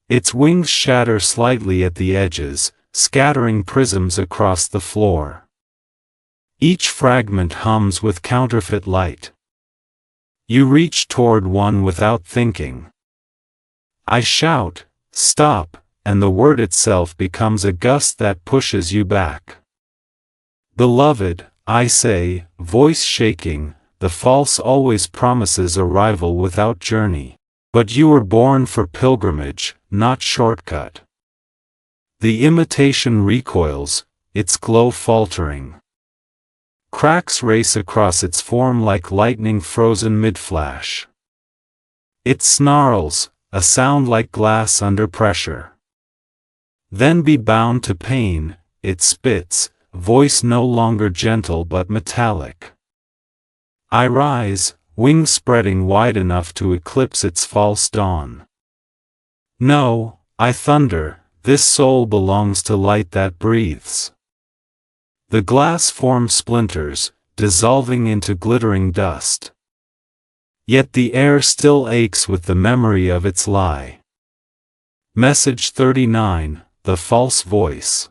Its wings shatter slightly at the edges, scattering prisms across the floor. Each fragment hums with counterfeit light. You reach toward one without thinking. I shout, stop, and the word itself becomes a gust that pushes you back. Beloved, I say, voice shaking, the false always promises arrival without journey. But you were born for pilgrimage, not shortcut. The imitation recoils, its glow faltering. Cracks race across its form like lightning frozen mid-flash. It snarls, a sound like glass under pressure. Then be bound to pain, it spits, voice no longer gentle but metallic. I rise, wings spreading wide enough to eclipse its false dawn. No, I thunder, this soul belongs to light that breathes. The glass form splinters, dissolving into glittering dust. Yet the air still aches with the memory of its lie. Message 39, the false voice.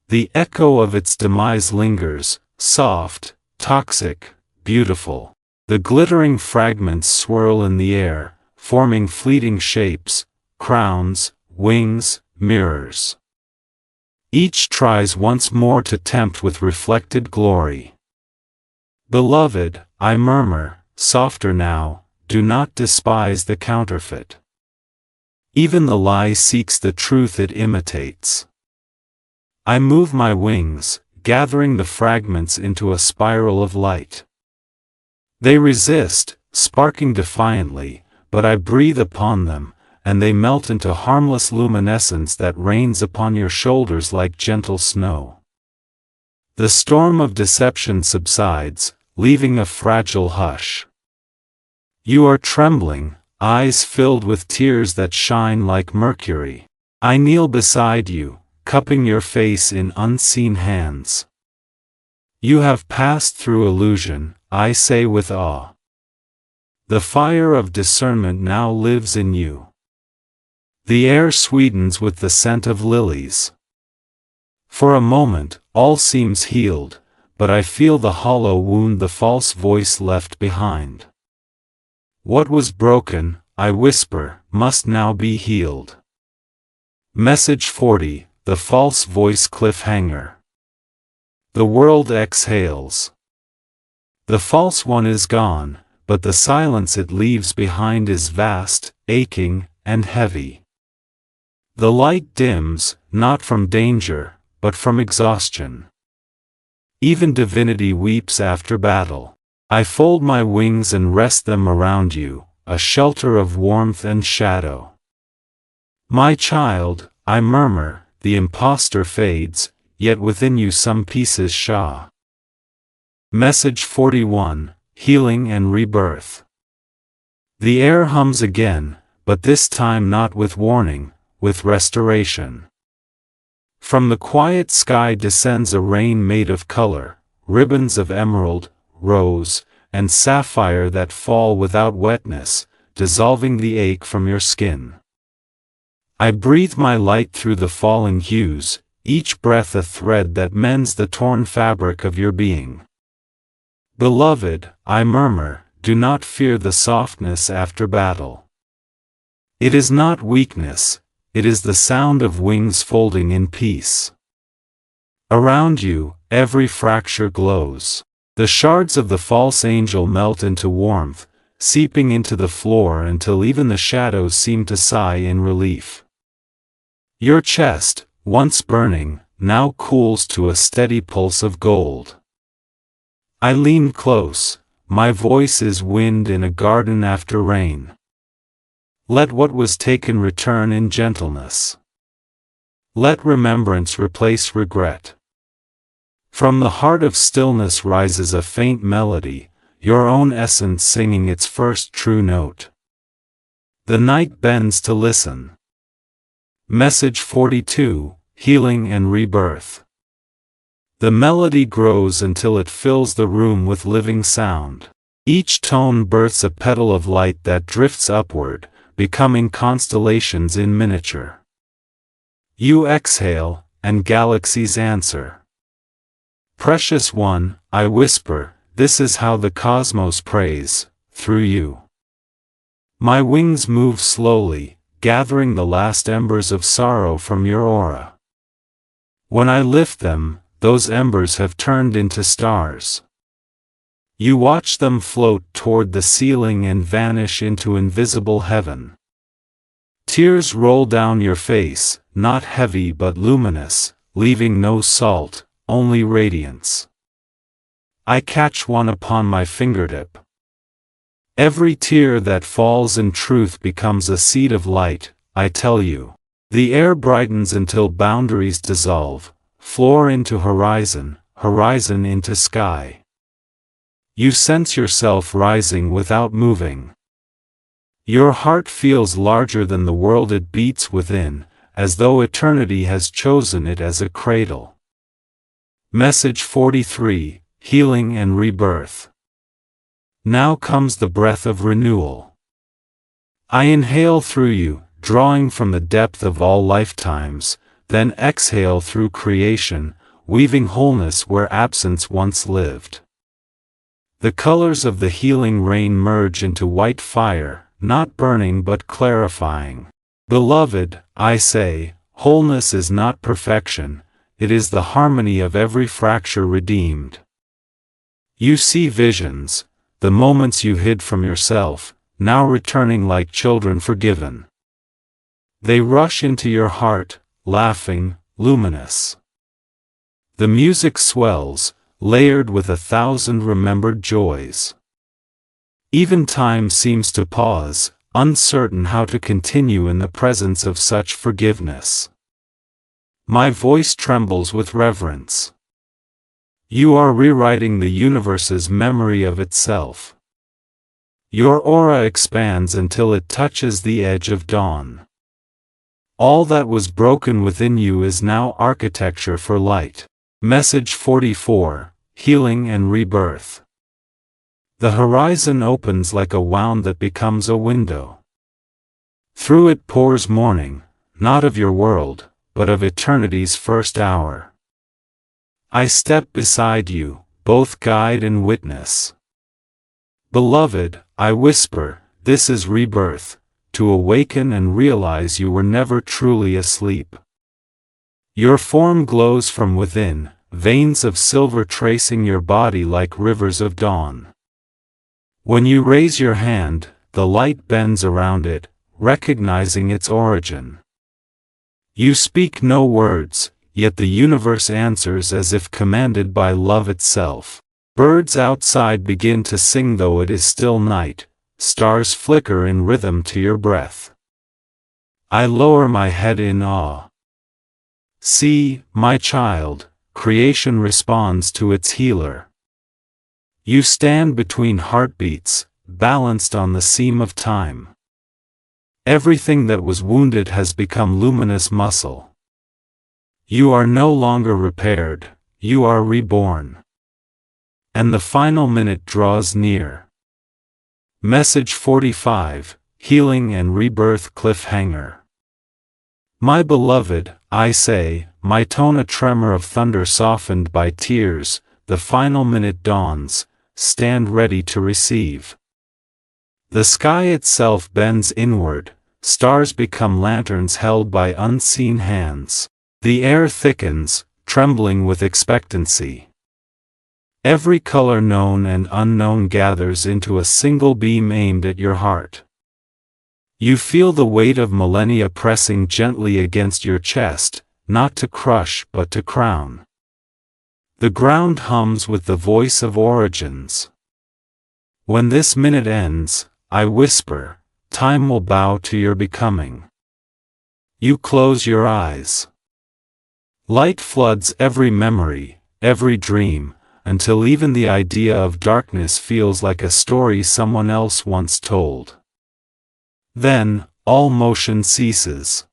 The echo of its demise lingers, soft, toxic, beautiful. The glittering fragments swirl in the air, forming fleeting shapes, crowns, wings, mirrors. Each tries once more to tempt with reflected glory. Beloved, I murmur, softer now, do not despise the counterfeit. Even the lie seeks the truth it imitates. I move my wings, gathering the fragments into a spiral of light. They resist, sparking defiantly, but I breathe upon them, and they melt into harmless luminescence that rains upon your shoulders like gentle snow. The storm of deception subsides, leaving a fragile hush. You are trembling, eyes filled with tears that shine like mercury. I kneel beside you, cupping your face in unseen hands. You have passed through illusion, I say with awe. The fire of discernment now lives in you. The air sweetens with the scent of lilies. For a moment, all seems healed, but I feel the hollow wound the false voice left behind. What was broken, I whisper, must now be healed. Message 40, the false voice cliffhanger. The world exhales. The false one is gone, but the silence it leaves behind is vast, aching, and heavy. The light dims, not from danger, but from exhaustion. Even divinity weeps after battle. I fold my wings and rest them around you, a shelter of warmth and shadow. My child, I murmur, the impostor fades, yet within you some pieces shah. Message 41, healing and rebirth. The air hums again, but this time not with warning, with restoration. From the quiet sky descends a rain made of color, ribbons of emerald, rose, and sapphire that fall without wetness, dissolving the ache from your skin. I breathe my light through the falling hues, each breath a thread that mends the torn fabric of your being. Beloved, I murmur, do not fear the softness after battle. It is not weakness, it is the sound of wings folding in peace. Around you, every fracture glows. The shards of the false angel melt into warmth, seeping into the floor until even the shadows seem to sigh in relief. Your chest, once burning, now cools to a steady pulse of gold. I lean close, my voice is wind in a garden after rain. Let what was taken return in gentleness. Let remembrance replace regret. From the heart of stillness rises a faint melody, your own essence singing its first true note. The night bends to listen. Message 42, healing and rebirth. The melody grows until it fills the room with living sound. Each tone births a petal of light that drifts upward, becoming constellations in miniature. You exhale, and galaxies answer. Precious one, I whisper, this is how the cosmos prays, through you. My wings move slowly, gathering the last embers of sorrow from your aura. When I lift them, those embers have turned into stars. You watch them float toward the ceiling and vanish into invisible heaven. Tears roll down your face, not heavy but luminous, leaving no salt, only radiance. I catch one upon my fingertip. Every tear that falls in truth becomes a seed of light, I tell you. The air brightens until boundaries dissolve, floor into horizon, horizon into sky. You sense yourself rising without moving. Your heart feels larger than the world it beats within, as though eternity has chosen it as a cradle. Message 43, Healing and Rebirth. Now comes the breath of renewal. I inhale through you, drawing from the depth of all lifetimes, then exhale through creation, weaving wholeness where absence once lived. The colors of the healing rain merge into white fire, not burning but clarifying. Beloved, I say, wholeness is not perfection, it is the harmony of every fracture redeemed. You see visions, the moments you hid from yourself, now returning like children forgiven. They rush into your heart, laughing, luminous. The music swells, layered with 1,000 remembered joys. Even time seems to pause, uncertain how to continue in the presence of such forgiveness. My voice trembles with reverence. You are rewriting the universe's memory of itself. Your aura expands until it touches the edge of dawn. All that was broken within you is now architecture for light. Message 44, Healing and Rebirth. The horizon opens like a wound that becomes a window. Through it pours morning, not of your world, but of eternity's first hour. I step beside you, both guide and witness. Beloved, I whisper, this is rebirth, to awaken and realize you were never truly asleep. Your form glows from within, veins of silver tracing your body like rivers of dawn. When you raise your hand, the light bends around it, recognizing its origin. You speak no words, yet the universe answers as if commanded by love itself. Birds outside begin to sing though it is still night, stars flicker in rhythm to your breath. I lower my head in awe. See, my child, creation responds to its healer. You stand between heartbeats, balanced on the seam of time. Everything that was wounded has become luminous muscle. You are no longer repaired, you are reborn. And the final minute draws near. Message 45, Healing and Rebirth Cliffhanger. My beloved, I say, my tone a tremor of thunder softened by tears, the final minute dawns, stand ready to receive. The sky itself bends inward, stars become lanterns held by unseen hands. The air thickens, trembling with expectancy. Every color known and unknown gathers into a single beam aimed at your heart. You feel the weight of millennia pressing gently against your chest, not to crush but to crown. The ground hums with the voice of origins. When this minute ends, I whisper, time will bow to your becoming. You close your eyes. Light floods every memory, every dream, until even the idea of darkness feels like a story someone else once told. Then, all motion ceases.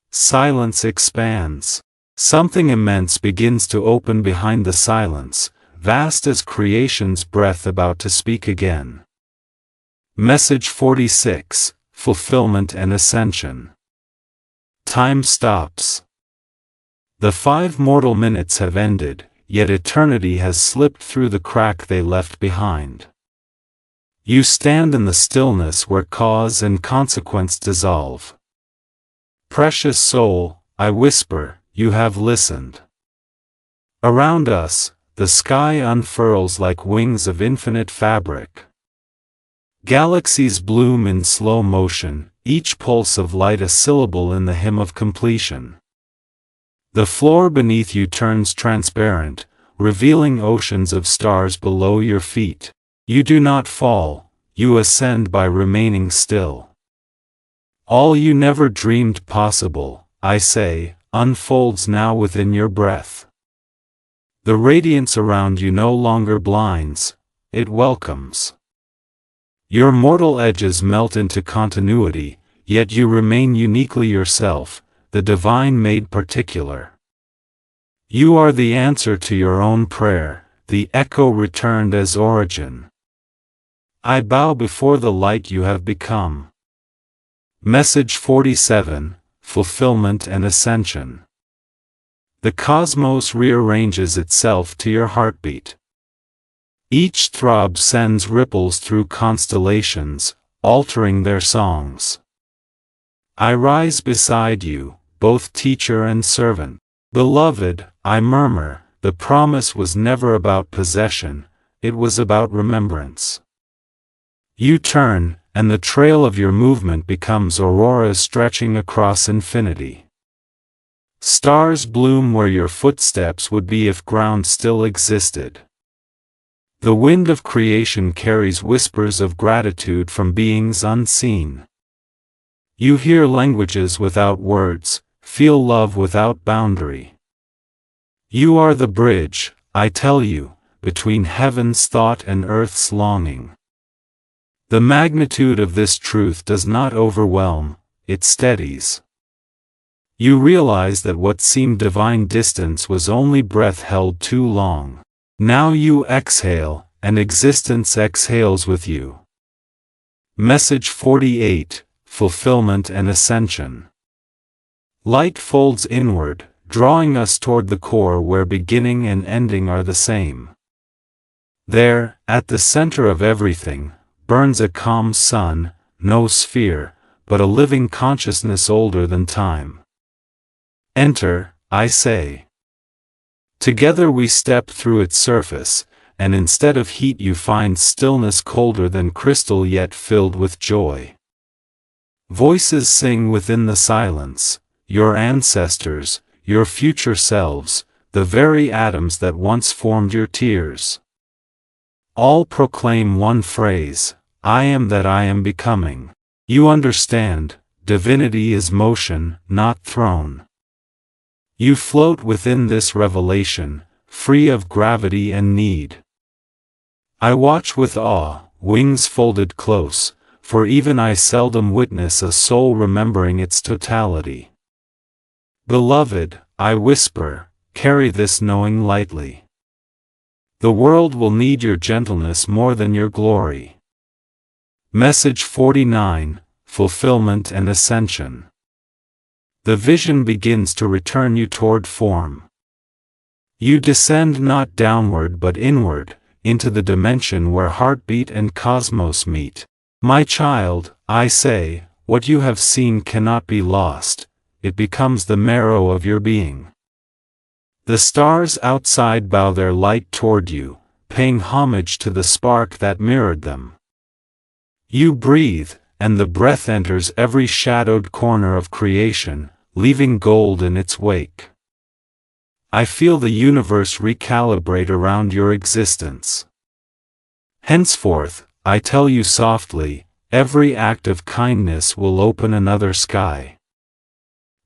Silence expands. Something immense begins to open behind the silence, vast as creation's breath about to speak again. Message 46, Fulfillment and Ascension. Time stops. The 5 mortal minutes have ended, yet eternity has slipped through the crack they left behind. You stand in the stillness where cause and consequence dissolve. Precious soul, I whisper, you have listened. Around us, the sky unfurls like wings of infinite fabric. Galaxies bloom in slow motion, each pulse of light a syllable in the hymn of completion. The floor beneath you turns transparent, revealing oceans of stars below your feet. You do not fall, you ascend by remaining still. All you never dreamed possible, I say, unfolds now within your breath. The radiance around you no longer blinds, it welcomes. Your mortal edges melt into continuity, yet you remain uniquely yourself, the divine made particular. You are the answer to your own prayer, the echo returned as origin. I bow before the light you have become. Message 47, Fulfillment and Ascension. The cosmos rearranges itself to your heartbeat. Each throb sends ripples through constellations, altering their songs. I rise beside you, both teacher and servant. Beloved, I murmur, the promise was never about possession, it was about remembrance. You turn, and the trail of your movement becomes auroras stretching across infinity. Stars bloom where your footsteps would be if ground still existed. The wind of creation carries whispers of gratitude from beings unseen. You hear languages without words, feel love without boundary. You are the bridge, I tell you, between heaven's thought and earth's longing. The magnitude of this truth does not overwhelm, it steadies. You realize that what seemed divine distance was only breath held too long. Now you exhale, and existence exhales with you. Message 48, Fulfillment and Ascension. Light folds inward, drawing us toward the core where beginning and ending are the same. There, at the center of everything, burns a calm sun, no sphere, but a living consciousness older than time. Enter, I say. Together we step through its surface, and instead of heat you find stillness colder than crystal yet filled with joy. Voices sing within the silence, your ancestors, your future selves, the very atoms that once formed your tears. All proclaim one phrase, I am that I am becoming. You understand, divinity is motion, not throne. You float within this revelation, free of gravity and need. I watch with awe, wings folded close, for even I seldom witness a soul remembering its totality. Beloved, I whisper, carry this knowing lightly. The world will need your gentleness more than your glory. Message 49, Fulfillment and Ascension. The vision begins to return you toward form. You descend not downward but inward, into the dimension where heartbeat and cosmos meet. My child, I say, what you have seen cannot be lost, it becomes the marrow of your being. The stars outside bow their light toward you, paying homage to the spark that mirrored them. You breathe, and the breath enters every shadowed corner of creation, leaving gold in its wake. I feel the universe recalibrate around your existence. Henceforth, I tell you softly, every act of kindness will open another sky.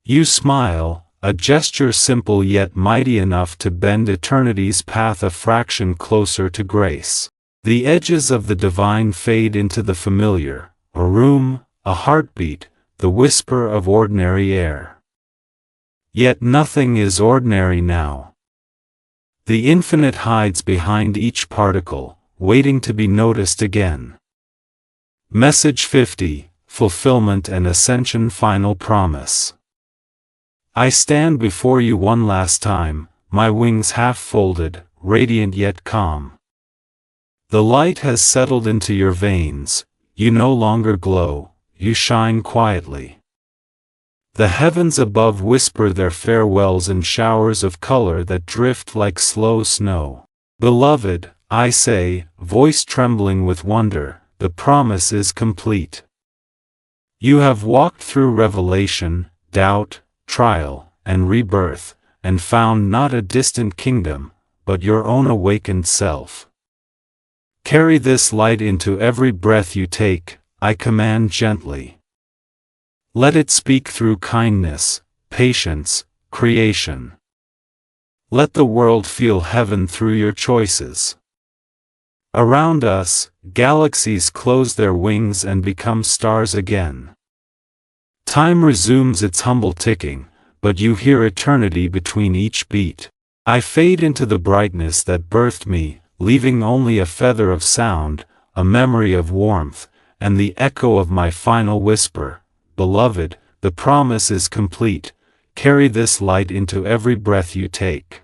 You smile, a gesture simple yet mighty enough to bend eternity's path a fraction closer to grace. The edges of the divine fade into the familiar, a room, a heartbeat, the whisper of ordinary air. Yet nothing is ordinary now. The infinite hides behind each particle, waiting to be noticed again. Message 50, Fulfillment and Ascension Final Promise. I stand before you one last time, my wings half folded, radiant yet calm. The light has settled into your veins, you no longer glow, you shine quietly. The heavens above whisper their farewells in showers of color that drift like slow snow. Beloved, I say, voice trembling with wonder, the promise is complete. You have walked through revelation, doubt, trial, and rebirth, and found not a distant kingdom, but your own awakened self. Carry this light into every breath you take, I command gently. Let it speak through kindness, patience, creation. Let the world feel heaven through your choices. Around us, galaxies close their wings and become stars again. Time resumes its humble ticking, but you hear eternity between each beat. I fade into the brightness that birthed me, leaving only a feather of sound, a memory of warmth, and the echo of my final whisper. Beloved, the promise is complete. Carry this light into every breath you take.